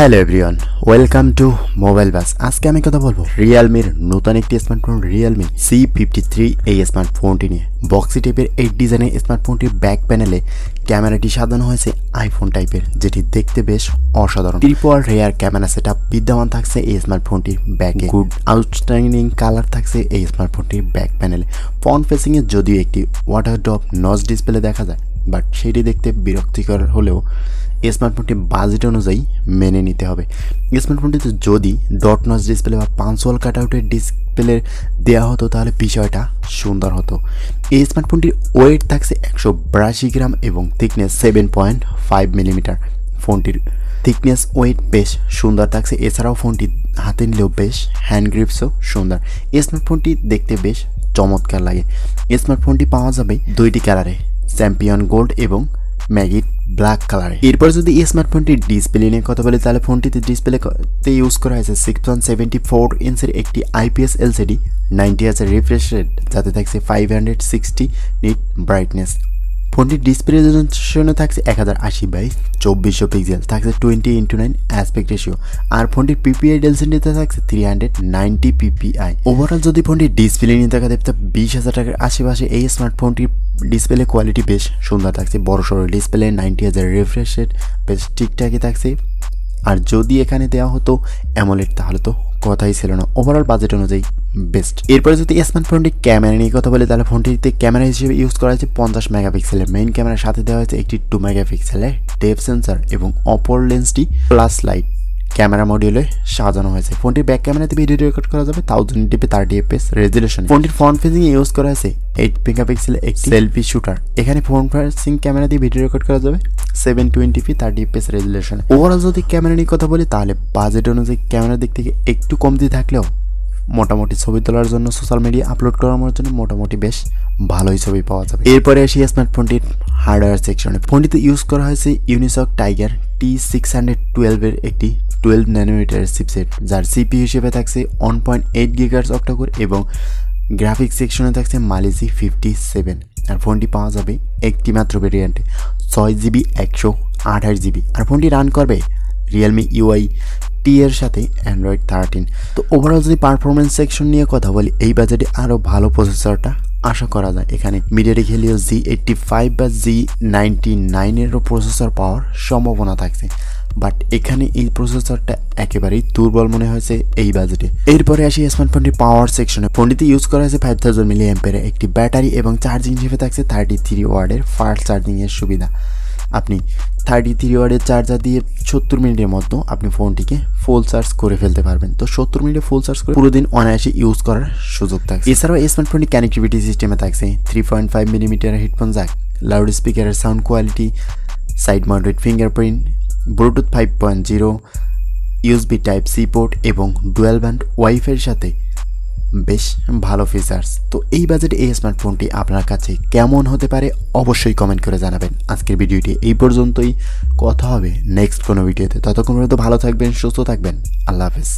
Hello everyone, welcome to mobile bus. আজকে আমি কথা বলবো রিয়েলমির নতুন একটি স্মার্টফোন Realme C53 এই স্মার্টফোনটি নিয়ে। বক্সি টাইপের এই ডিজাইনের স্মার্টফোনটির ব্যাক প্যানেলে ক্যামেরাটি সাজানো হয়েছে আইফোন টাইপের, যেটি দেখতে বেশ অসাধারণ। ট্রিপল রেয়ার ক্যামেরা সেটআপ বিদ্যমান থাকছে এই স্মার্টফোনটির ব্যাকে। গুড আউটস্ট্যান্ডিং কালার থাকছে এই স্মার্টফোনটির ব্যাক প্যানেলে। ফ্রন্ট ফেসিংয়ে যদিও একটি ওয়াটার ড্রপ নচ ডিসপ্লে দেখা যায়, বাট সেটি দেখতে বিরক্তিকর হলেও স্মার্টফোনটি বাজেট অনুযায়ী মেনে নিতে হবে। স্মার্টফোনটিতে যদি ডট নচ ডিসপ্লে বা পাঞ্চুয়াল কাটআউটের ডিসপ্লে দেওয়া হতো তাহলে বিষয়টা সুন্দর হতো। এই স্মার্টফোনটির ওয়েট থাকছে 182 গ্রাম এবং থিকনেস 7.5 মিলিমিটার। ফোনটির থিকনেস ওয়েট বেশ সুন্দর থাকছে। এছাড়াও ফোনটি হাতে নিলেও বেশ হ্যান্ড গ্রিপসও সুন্দর। এই স্মার্টফোনটি দেখতে বেশ চমৎকার লাগে। স্মার্টফোনটি পাওয়া যাবে দুইটি কালারে, চ্যাম্পিয়ন গোল্ড এবং ম্যাগিট ব্ল্যাক কালারে। এরপর যদি এই স্মার্টফোনটির ডিসপ্লে নিয়ে কথা বলি তাহলে ফোনটিতে ডিসপ্লেতে ইউজ করা হয়েছে 6.74 ইঞ্চের একটি IPS LCD, 90 Hz refresh rate, যাতে থাকছে 560 নিট ব্রাইটনেস। ফোনটির ডিসপ্লে রেজোলিউশনে থাকছে 1080x2400 পিক্সেল, থাকছে 20:9 অ্যাসপেক্ট রেশিও। আর ফোনটির PPI ডেনসিটিতে থাকছে 390 PPI। ওভারঅল যদি ফোনটির ডিসপ্লে নিয়ে দেখা যায় 20,000 টাকার আশেপাশে এই স্মার্টফোনটির ডিসপ্লে কোয়ালিটি বেশ সুন্দর থাকছে। বড়সড় ডিসপ্লে, 90 Hz রিফ্রেশ রেট বেশ ঠিকঠাকই থাকছে। আর যদি এখানে দেওয়া হতো অ্যামোলেড তাহলে তো কথাই ছিল না। ওভারঅল বাজেট অনুযায়ী বেস্ট। এরপরে যদি স্মার্টফোনটি ক্যামেরা নিয়ে কথা বলি তাহলে ফোনটিতে ক্যামেরা হিসেবে ইউজ করা হয়েছে 50 মেগাপিক্সেলের মেইন ক্যামেরার সাথে দেওয়া হয়েছে একটি 2 মেগাপিক্সেলের ডেপথ সেন্সর এবং অপর লেন্সটি প্লাস লাইট ক্যামেরা মডিউলে সাজানো হয়েছে। ফোনটির ব্যাক ক্যামেরাতে ভিডিও রেকর্ড করা যাবে 1080p 30 fps রেজোলিউশন। ফোনটির ফ্রন্ট ফেসিং এ ইউজ করা হয়েছে 8 মেগাপিক্সেলের একটি সেলফি শুটার। এখানে ফ্রন্ট ফেসিং ক্যামেরা দিয়ে ভিডিও রেকর্ড করা যাবে 720p 30 fps রেজোলিউশন। ওভারঅল যদি ক্যামেরা নিয়ে কথা বলি তাহলে বাজেট অনুযায়ী ক্যামেরার দিক থেকে একটু কমতি থাকলেও মোটামুটি ছবি তোলার জন্য, সোশ্যাল মিডিয়া আপলোড করার জন্য মোটামুটি বেশ ভালোই ছবি পাওয়া যাবে। এরপরে আসি স্মার্টফোনটির হার্ডওয়্যার সেকশনে। ফোনটিতে ইউজ করা হয়েছে ইউনিসক টাইগার T612 এর একটি 12 ন্যানোমিটার চিপসেট, যার CPU হিসেবে থাকছে 1.8 GHz অক্টাকোর এবং গ্রাফিক্স সেকশনে থাকছে মালিজি 57। আর ফোনটি পাওয়া যাবে একটি মাত্র ভেরিয়েন্টে 6GB 128GB। আর ফোনটি রান করবে Realme UI এর সাথে Android 13। তো ওভারঅল যদি পারফরমেন্স সেকশন নিয়ে কথা বলি এই বাজেটে আরও ভালো প্রসেসরটা আশা করা যায়। এখানে মিডিয়াটেক হেলিও G85 বা G99 এরও প্রসেসর পাওয়ার সম্ভাবনা থাকছে, বাট এখানে এই প্রসেসরটা একেবারেই দুর্বল মনে হয়েছে এই বাজেটে। এরপরে আসি স্মার্টফোনটির পাওয়ার সেকশনে। ফোনটিতে ইউজ করা হয়েছে 5000 mAh একটি ব্যাটারি এবং চার্জিং হিসেবে থাকছে 33 ওয়াটের ফাস্ট চার্জিংয়ের সুবিধা। আপনি 33 ওয়াটের চার্জার দিয়ে 70 মিনিটের মতো আপনি ফোনটিকে ফুল চার্জ করে ফেলতে পারবেন। তো 70 মিনিটে ফুল চার্জ করে পুরো দিন অনায়াসে ইউজ করার সুযোগ থাকছে। এছাড়াও এই স্মার্টফোনটি কানেক্টিভিটি সিস্টেমে থাকছে 3.5 মিলিমিটার হেডফোন জ্যাক, লাউড স্পিকারের sound quality, side mounted fingerprint, Bluetooth 5.0, USB Type-C port এবং ডুয়াল ব্যান্ড ওয়াইফাইয়ের সাথে বেশ ভালো ফিচার্স। তো এই বাজেটে এই স্মার্টফোনটি আপনার কাছে কেমন হতে পারে অবশ্যই কমেন্ট করে জানাবেন। আজকের ভিডিওটি এই পর্যন্তই, কথা হবে নেক্সট কোনো ভিডিওতে। ততক্ষণ পর্যন্ত ভালো থাকবেন, সুস্থ থাকবেন। আল্লাহ হাফেজ।